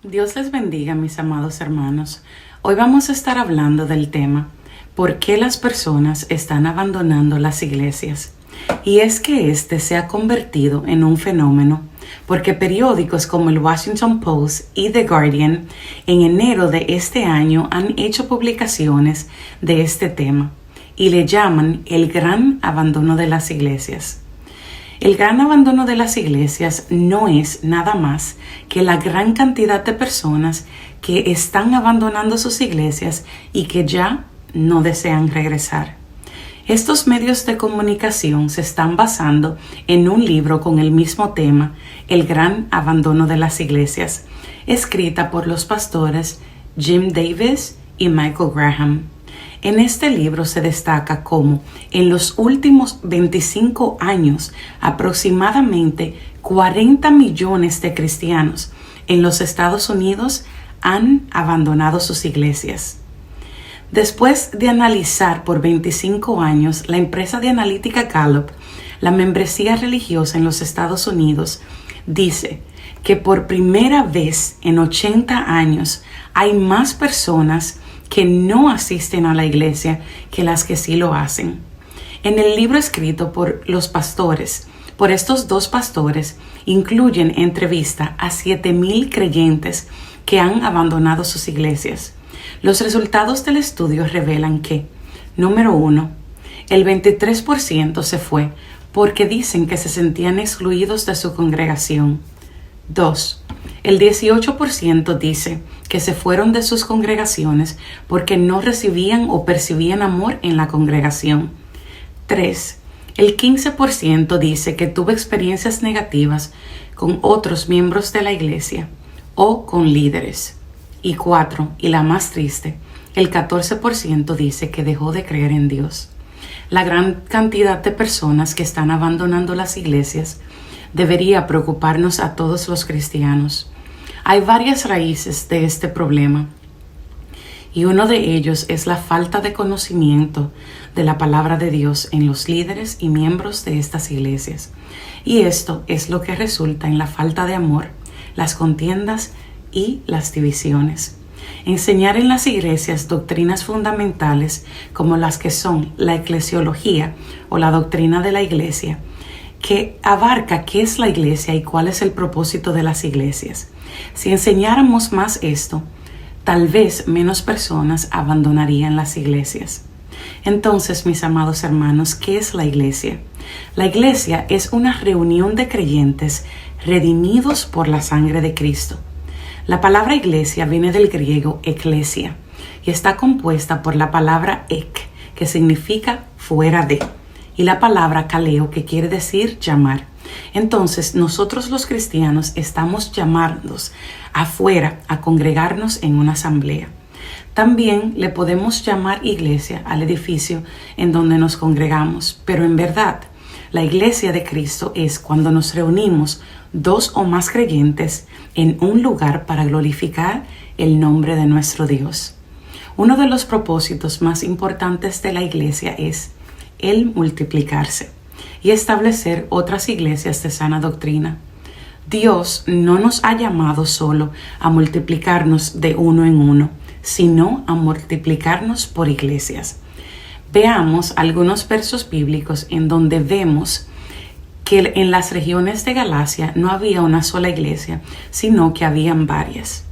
Dios les bendiga, mis amados hermanos. Hoy vamos a estar hablando del tema ¿por qué las personas están abandonando las iglesias? Y es que este se ha convertido en un fenómeno porque periódicos como el Washington Post y The Guardian en enero de este año han hecho publicaciones de este tema y le llaman el gran abandono de las iglesias. El gran abandono de las iglesias no es nada más que la gran cantidad de personas que están abandonando sus iglesias y que ya no desean regresar. Estos medios de comunicación se están basando en un libro con el mismo tema, El gran abandono de las iglesias, escrita por los pastores Jim Davis y Michael Graham. En este libro se destaca cómo en los últimos 25 años aproximadamente 40 millones de cristianos en los Estados Unidos han abandonado sus iglesias. Después de analizar por 25 años la empresa de analítica Gallup, la membresía religiosa en los Estados Unidos dice que por primera vez en 80 años hay más personas que no asisten a la iglesia que las que sí lo hacen. En el libro escrito por los pastores, por estos dos pastores, incluyen entrevista a 7,000 creyentes que han abandonado sus iglesias. Los resultados del estudio revelan que, número 1, el 23% se fue porque dicen que se sentían excluidos de su congregación. 2. El 18% dice que se fueron de sus congregaciones porque no recibían o percibían amor en la congregación. 3. El 15% dice que tuvo experiencias negativas con otros miembros de la iglesia o con líderes. Y 4, y la más triste, el 14% dice que dejó de creer en Dios. La gran cantidad de personas que están abandonando las iglesias debería preocuparnos a todos los cristianos. Hay varias raíces de este problema y uno de ellos es la falta de conocimiento de la palabra de Dios en los líderes y miembros de estas iglesias. Y esto es lo que resulta en la falta de amor, las contiendas y las divisiones. Enseñar en las iglesias doctrinas fundamentales como las que son la eclesiología o la doctrina de la iglesia, que abarca qué es la iglesia y cuál es el propósito de las iglesias. Si enseñáramos más esto, tal vez menos personas abandonarían las iglesias. Entonces, mis amados hermanos, ¿qué es la iglesia? La iglesia es una reunión de creyentes redimidos por la sangre de Cristo. La palabra iglesia viene del griego eklesia y está compuesta por la palabra ek, que significa fuera de, y la palabra kaleo, que quiere decir llamar. Entonces, nosotros los cristianos estamos llamados afuera a congregarnos en una asamblea. También le podemos llamar iglesia al edificio en donde nos congregamos, pero en verdad, la iglesia de Cristo es cuando nos reunimos 2 o más creyentes en un lugar para glorificar el nombre de nuestro Dios. Uno de los propósitos más importantes de la iglesia es el multiplicarse y establecer otras iglesias de sana doctrina. Dios no nos ha llamado solo a multiplicarnos de uno en uno, sino a multiplicarnos por iglesias. Veamos algunos versos bíblicos en donde vemos que en las regiones de Galacia no había una sola iglesia, sino que habían varias.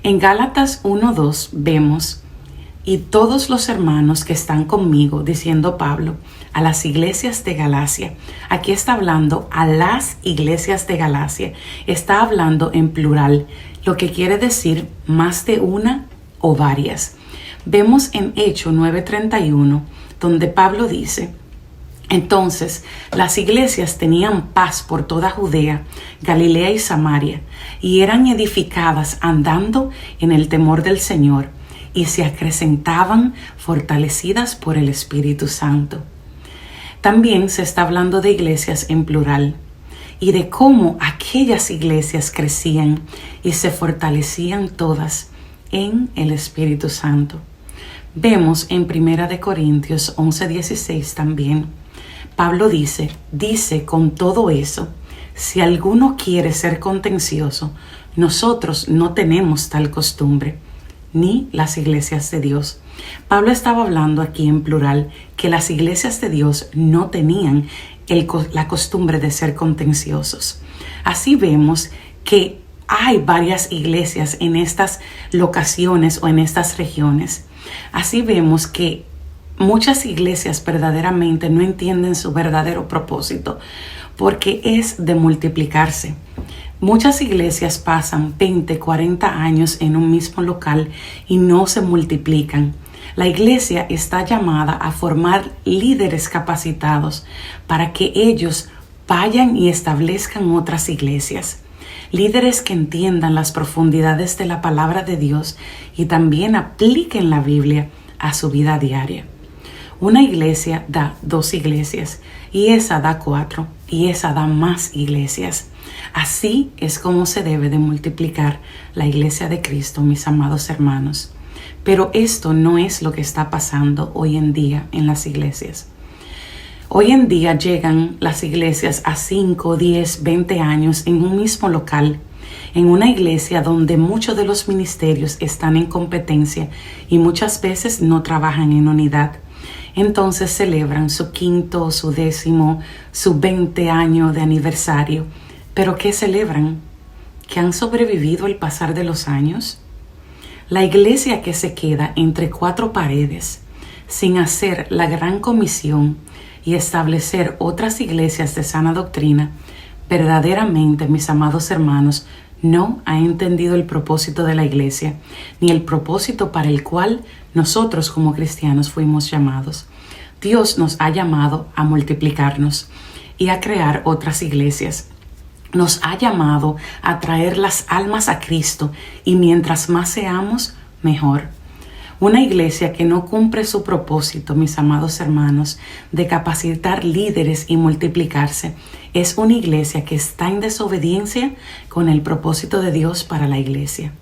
En Gálatas 1:2 vemos: y todos los hermanos que están conmigo, diciendo Pablo, a las iglesias de Galacia. Aquí está hablando a las iglesias de Galacia. Está hablando en plural, lo que quiere decir más de una o varias. Vemos en Hechos 9:31, donde Pablo dice: entonces las iglesias tenían paz por toda Judea, Galilea y Samaria, y eran edificadas andando en el temor del Señor, y se acrecentaban fortalecidas por el Espíritu Santo. También se está hablando de iglesias en plural y de cómo aquellas iglesias crecían y se fortalecían todas en el Espíritu Santo. Vemos en 1 Corintios 11:16 también. Pablo dice con todo eso, Si alguno quiere ser contencioso, nosotros no tenemos tal costumbre, ni las iglesias de Dios. Pablo estaba hablando aquí en plural que las iglesias de Dios no tenían la costumbre de ser contenciosos. Así vemos que hay varias iglesias en estas locaciones o en estas regiones. Así vemos que muchas iglesias verdaderamente no entienden su verdadero propósito, porque es de multiplicarse. Muchas iglesias pasan 20, 40 años en un mismo local y no se multiplican. La iglesia está llamada a formar líderes capacitados para que ellos vayan y establezcan otras iglesias. Líderes que entiendan las profundidades de la palabra de Dios y también apliquen la Biblia a su vida diaria. Una iglesia da 2 iglesias y esa da 4 y esa da más iglesias. Así es como se debe de multiplicar la iglesia de Cristo, mis amados hermanos. Pero esto no es lo que está pasando hoy en día en las iglesias. Hoy en día llegan las iglesias a 5, 10, 20 años en un mismo local, en una iglesia donde muchos de los ministerios están en competencia y muchas veces no trabajan en unidad. Entonces celebran su 5º, su 10º, su 20 año de aniversario. ¿Pero qué celebran? ¿Que han sobrevivido el pasar de los años? La iglesia que se queda entre 4 paredes, sin hacer la gran comisión y establecer otras iglesias de sana doctrina, verdaderamente, mis amados hermanos, no ha entendido el propósito de la iglesia, ni el propósito para el cual nosotros como cristianos fuimos llamados. Dios nos ha llamado a multiplicarnos y a crear otras iglesias. Nos ha llamado a traer las almas a Cristo y mientras más seamos, mejor. Una iglesia que no cumple su propósito, mis amados hermanos, de capacitar líderes y multiplicarse, es una iglesia que está en desobediencia con el propósito de Dios para la iglesia.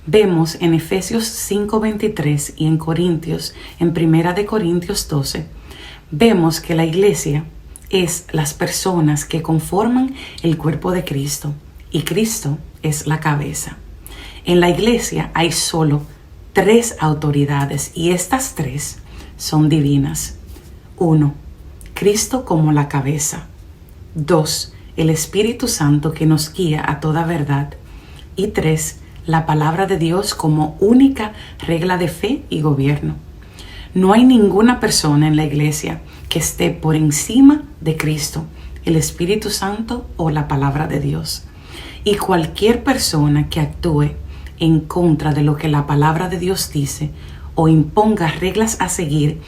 Vemos en Efesios 5:23 y en 1 de Corintios 12, vemos que la iglesia es las personas que conforman el cuerpo de Cristo y Cristo es la cabeza. En la iglesia hay solo 3 autoridades y estas 3 son divinas. 1. Cristo como la cabeza. 2. El Espíritu Santo que nos guía a toda verdad. Y 3. La palabra de Dios como única regla de fe y gobierno. No hay ninguna persona en la iglesia que esté por encima de Cristo, el Espíritu Santo o la palabra de Dios. Y cualquier persona que actúe en contra de lo que la palabra de Dios dice o imponga reglas a seguir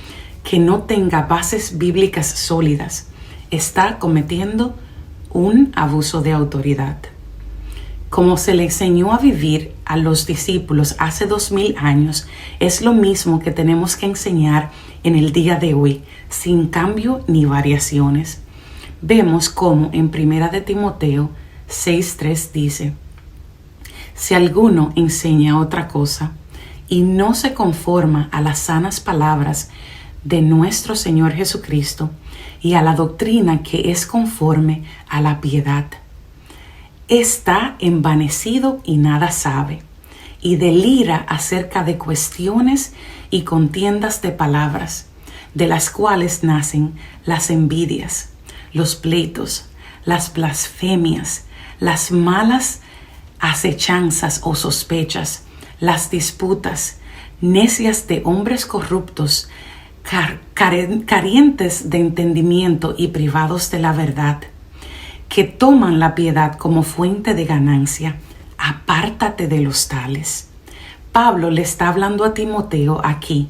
que no tenga bases bíblicas sólidas, está cometiendo un abuso de autoridad. Como se le enseñó a vivir a los discípulos hace 2000 años, es lo mismo que tenemos que enseñar en el día de hoy, sin cambio ni variaciones. Vemos cómo en 1 de Timoteo 6:3 dice: si alguno enseña otra cosa y no se conforma a las sanas palabras de nuestro Señor Jesucristo y a la doctrina que es conforme a la piedad, está envanecido y nada sabe, y delira acerca de cuestiones y contiendas de palabras, de las cuales nacen las envidias, los pleitos, las blasfemias, las malas acechanzas o sospechas, las disputas, necias de hombres corruptos, carentes de entendimiento y privados de la verdad, que toman la piedad como fuente de ganancia. Apártate de los tales. Pablo le está hablando a Timoteo aquí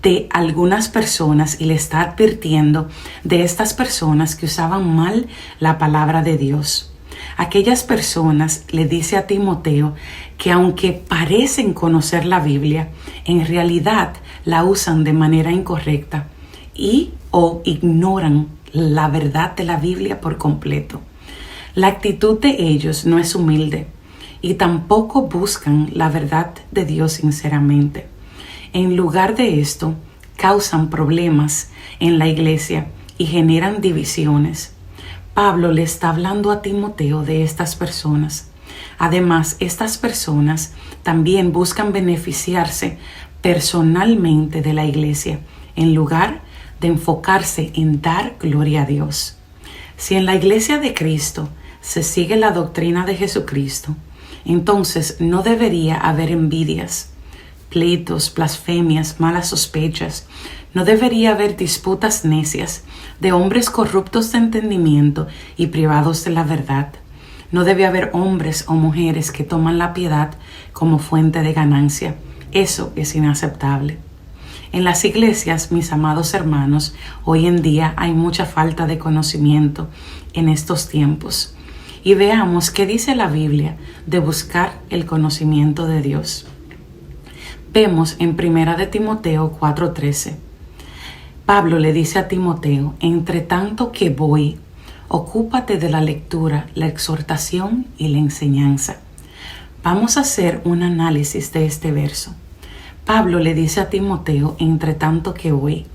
de algunas personas y le está advirtiendo de estas personas que usaban mal la palabra de Dios. Aquellas personas, le dice a Timoteo, que aunque parecen conocer la Biblia, en realidad la usan de manera incorrecta y o ignoran la verdad de la Biblia por completo. La actitud de ellos no es humilde y tampoco buscan la verdad de Dios sinceramente. En lugar de esto, causan problemas en la iglesia y generan divisiones. Pablo le está hablando a Timoteo de estas personas. Además, estas personas también buscan beneficiarse personalmente de la iglesia, en lugar de enfocarse en dar gloria a Dios. Si en la iglesia de Cristo se sigue la doctrina de Jesucristo, entonces no debería haber envidias, pleitos, blasfemias, malas sospechas. No debería haber disputas necias de hombres corruptos de entendimiento y privados de la verdad. No debe haber hombres o mujeres que toman la piedad como fuente de ganancia. Eso es inaceptable. En las iglesias, mis amados hermanos, hoy en día hay mucha falta de conocimiento en estos tiempos. Y veamos qué dice la Biblia de buscar el conocimiento de Dios. Vemos en 1 de Timoteo 4:13. Pablo le dice a Timoteo: entre tanto que voy, ocúpate de la lectura, la exhortación y la enseñanza. Vamos a hacer un análisis de este verso. Pablo le dice a Timoteo: entre tanto que voy,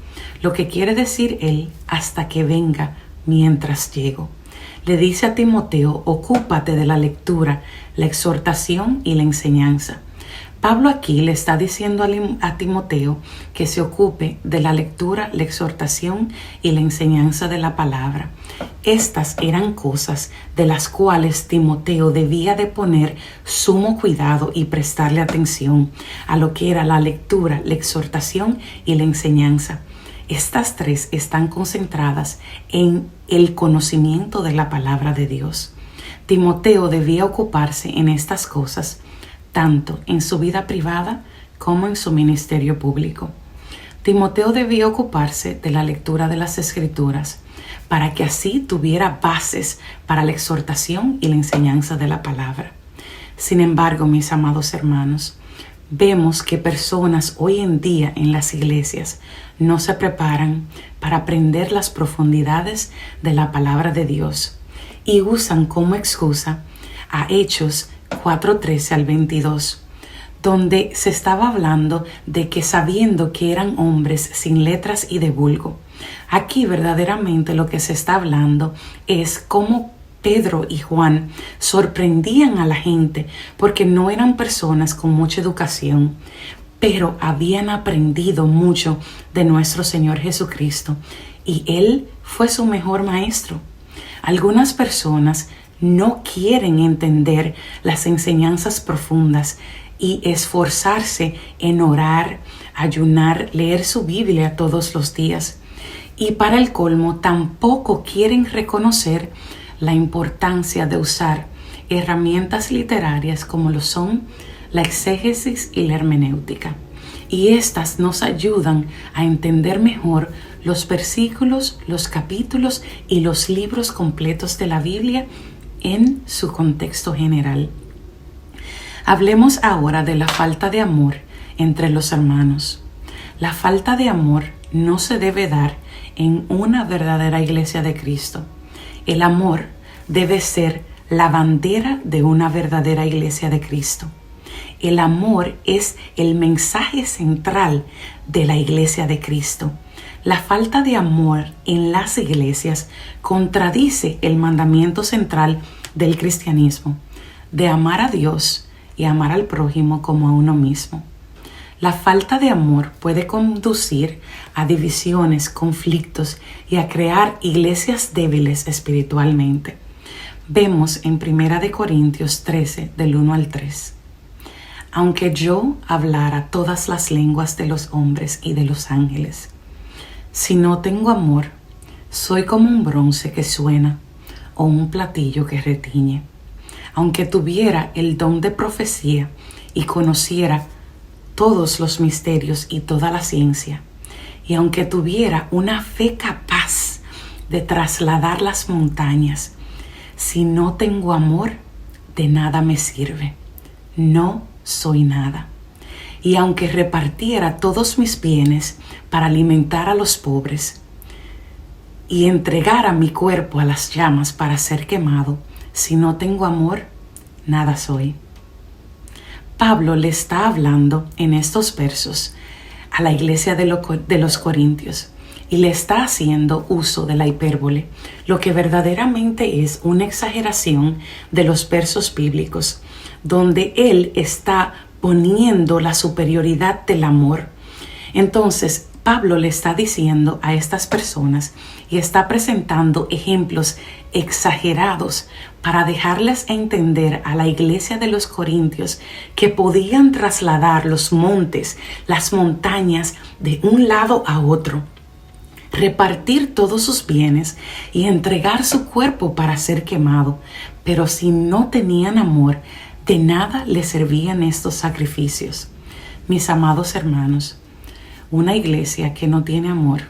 lo que quiere decir él, hasta que venga, mientras llego. Le dice a Timoteo: ocúpate de la lectura, la exhortación y la enseñanza. Pablo aquí le está diciendo a Timoteo que se ocupe de la lectura, la exhortación y la enseñanza de la palabra. Estas eran cosas de las cuales Timoteo debía de poner sumo cuidado y prestarle atención a lo que era la lectura, la exhortación y la enseñanza. Estas tres están concentradas en el conocimiento de la palabra de Dios. Timoteo debía ocuparse en estas cosas tanto en su vida privada como en su ministerio público. Timoteo debía ocuparse de la lectura de las Escrituras para que así tuviera bases para la exhortación y la enseñanza de la palabra. Sin embargo, mis amados hermanos, vemos que personas hoy en día en las iglesias no se preparan para aprender las profundidades de la palabra de Dios y usan como excusa a Hechos 4:13 al 22, donde se estaba hablando de que sabiendo que eran hombres sin letras y de vulgo. Aquí verdaderamente lo que se está hablando es cómo Pedro y Juan sorprendían a la gente porque no eran personas con mucha educación, pero habían aprendido mucho de nuestro Señor Jesucristo y Él fue su mejor maestro. Algunas personas no quieren entender las enseñanzas profundas y esforzarse en orar, ayunar, leer su Biblia todos los días. Y para el colmo, tampoco quieren reconocer la importancia de usar herramientas literarias como lo son la exégesis y la hermenéutica. Y estas nos ayudan a entender mejor los versículos, los capítulos y los libros completos de la Biblia en su contexto general. Hablemos ahora de la falta de amor entre los hermanos. La falta de amor no se debe dar en una verdadera iglesia de Cristo. El amor debe ser la bandera de una verdadera iglesia de Cristo. El amor es el mensaje central de la iglesia de Cristo. La falta de amor en las iglesias contradice el mandamiento central del cristianismo, de amar a Dios y amar al prójimo como a uno mismo. La falta de amor puede conducir a divisiones, conflictos y a crear iglesias débiles espiritualmente. Vemos en 1 Corintios 13, del 1 al 3. Aunque yo hablara todas las lenguas de los hombres y de los ángeles, si no tengo amor, soy como un bronce que suena o un platillo que retiñe. Aunque tuviera el don de profecía y conociera todos los misterios y toda la ciencia, y aunque tuviera una fe capaz de trasladar las montañas, si no tengo amor, de nada me sirve. No soy nada. Y aunque repartiera todos mis bienes para alimentar a los pobres y entregara mi cuerpo a las llamas para ser quemado, si no tengo amor, nada soy. Pablo le está hablando en estos versos a la iglesia de los Corintios y le está haciendo uso de la hipérbole, lo que verdaderamente es una exageración de los versos bíblicos, donde él está poniendo la superioridad del amor. Entonces, Pablo le está diciendo a estas personas y está presentando ejemplos exagerados para dejarles entender a la iglesia de los Corintios que podían trasladar los montes, las montañas de un lado a otro, repartir todos sus bienes y entregar su cuerpo para ser quemado. Pero si no tenían amor, de nada les servían estos sacrificios. Mis amados hermanos, una iglesia que no tiene amor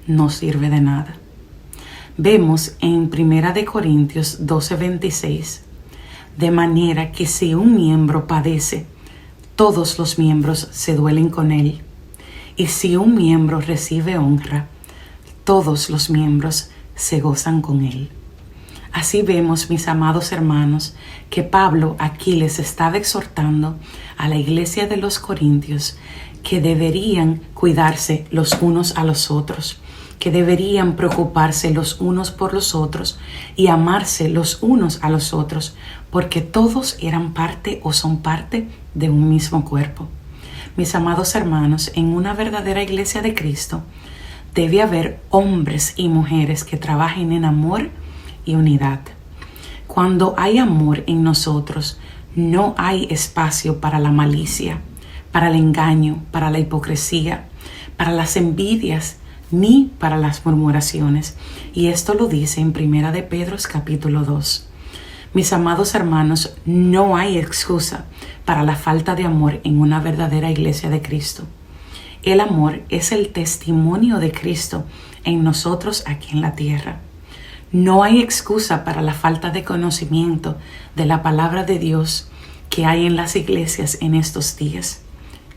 no sirve de nada. Vemos en 1 Corintios 12:26, de manera que si un miembro padece, todos los miembros se duelen con él. Y si un miembro recibe honra, todos los miembros se gozan con él. Así vemos, mis amados hermanos, que Pablo aquí les estaba exhortando a la iglesia de los Corintios que deberían cuidarse los unos a los otros, que deberían preocuparse los unos por los otros y amarse los unos a los otros, porque todos eran parte o son parte de un mismo cuerpo. Mis amados hermanos, en una verdadera iglesia de Cristo debe haber hombres y mujeres que trabajen en amor y unidad. Cuando hay amor en nosotros, no hay espacio para la malicia, para el engaño, para la hipocresía, para las envidias, ni para las murmuraciones. Y esto lo dice en 1 de Pedro capítulo 2. Mis amados hermanos, no hay excusa para la falta de amor en una verdadera iglesia de Cristo. El amor es el testimonio de Cristo en nosotros aquí en la tierra. No hay excusa para la falta de conocimiento de la palabra de Dios que hay en las iglesias en estos días.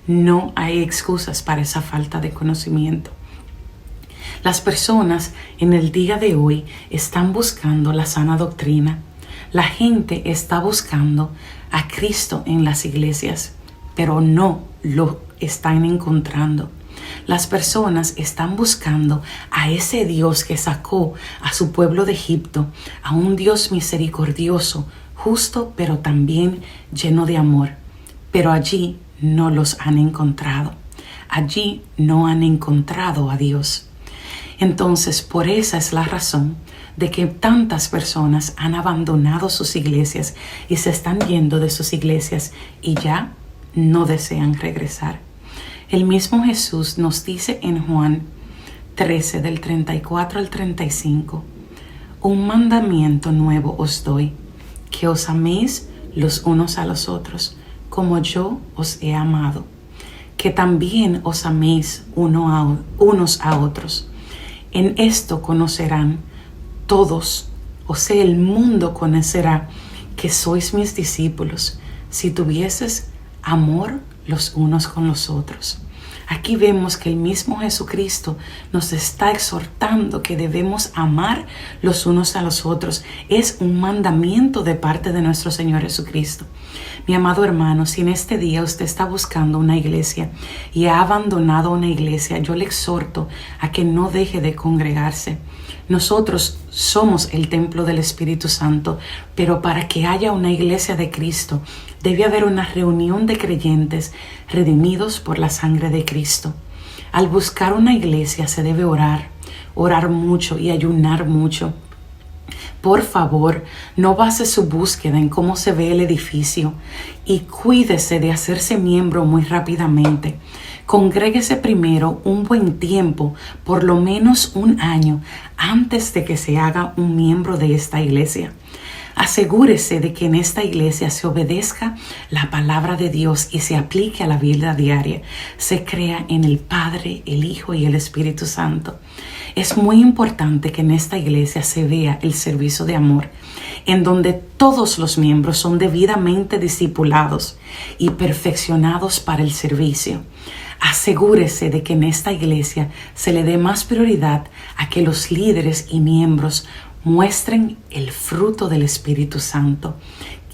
No hay excusas para esa falta de conocimiento. Las personas en el día de hoy están buscando la sana doctrina. La gente está buscando a Cristo en las iglesias, pero no lo están encontrando. Las personas están buscando a ese Dios que sacó a su pueblo de Egipto, a un Dios misericordioso, justo, pero también lleno de amor. Pero allí no los han encontrado. Allí no han encontrado a Dios. Entonces, por esa es la razón de que tantas personas han abandonado sus iglesias y se están yendo de sus iglesias y ya no desean regresar. El mismo Jesús nos dice en Juan 13, del 34 al 35, un mandamiento nuevo os doy, que os améis los unos a los otros, como yo os he amado, que también os améis unos a otros. En esto conocerán todos, o sea, el mundo conocerá que sois mis discípulos, si tuvieses amor los unos con los otros. Aquí vemos que el mismo Jesucristo nos está exhortando que debemos amar los unos a los otros. Es un mandamiento de parte de nuestro Señor Jesucristo. Mi amado hermano, si en este día usted está buscando una iglesia y ha abandonado una iglesia, yo le exhorto a que no deje de congregarse. Nosotros somos el templo del Espíritu Santo, pero para que haya una iglesia de Cristo, debe haber una reunión de creyentes redimidos por la sangre de Cristo. Al buscar una iglesia se debe orar mucho y ayunar mucho. Por favor, no base su búsqueda en cómo se ve el edificio y cuídese de hacerse miembro muy rápidamente. Congréguese primero un buen tiempo, por lo menos un año, antes de que se haga un miembro de esta iglesia. Asegúrese de que en esta iglesia se obedezca la palabra de Dios y se aplique a la vida diaria. Se crea en el Padre, el Hijo y el Espíritu Santo. Es muy importante que en esta iglesia se vea el servicio de amor, en donde todos los miembros son debidamente discipulados y perfeccionados para el servicio. Asegúrese de que en esta iglesia se le dé más prioridad a que los líderes y miembros muestren el fruto del Espíritu Santo,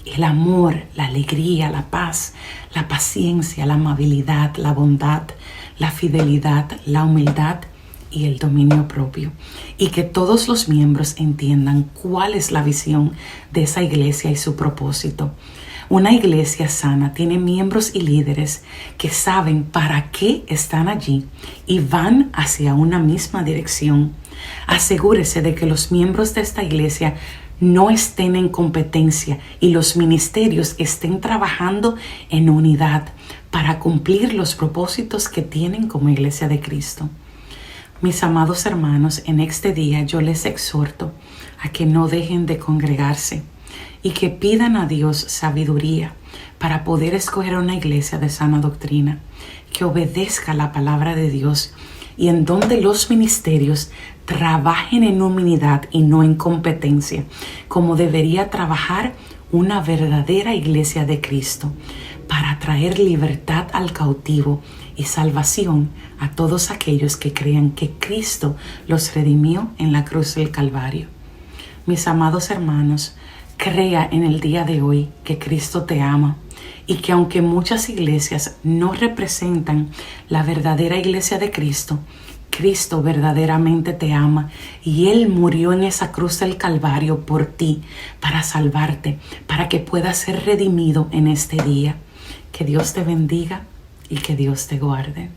el amor, la alegría, la paz, la paciencia, la amabilidad, la bondad, la fidelidad, la humildad y el dominio propio, y que todos los miembros entiendan cuál es la visión de esa iglesia y su propósito. Una iglesia sana tiene miembros y líderes que saben para qué están allí y van hacia una misma dirección. Asegúrese de que los miembros de esta iglesia no estén en competencia y los ministerios estén trabajando en unidad para cumplir los propósitos que tienen como iglesia de Cristo. Mis amados hermanos, en este día yo les exhorto a que no dejen de congregarse y que pidan a Dios sabiduría para poder escoger una iglesia de sana doctrina, que obedezca la palabra de Dios y en donde los ministerios trabajen en unidad y no en competencia, como debería trabajar una verdadera iglesia de Cristo, para traer libertad al cautivo y salvación a todos aquellos que crean que Cristo los redimió en la cruz del Calvario. Mis amados hermanos, crea en el día de hoy que Cristo te ama y que aunque muchas iglesias no representan la verdadera iglesia de Cristo, Cristo verdaderamente te ama y Él murió en esa cruz del Calvario por ti, para salvarte, para que puedas ser redimido en este día. Que Dios te bendiga y que Dios te guarde.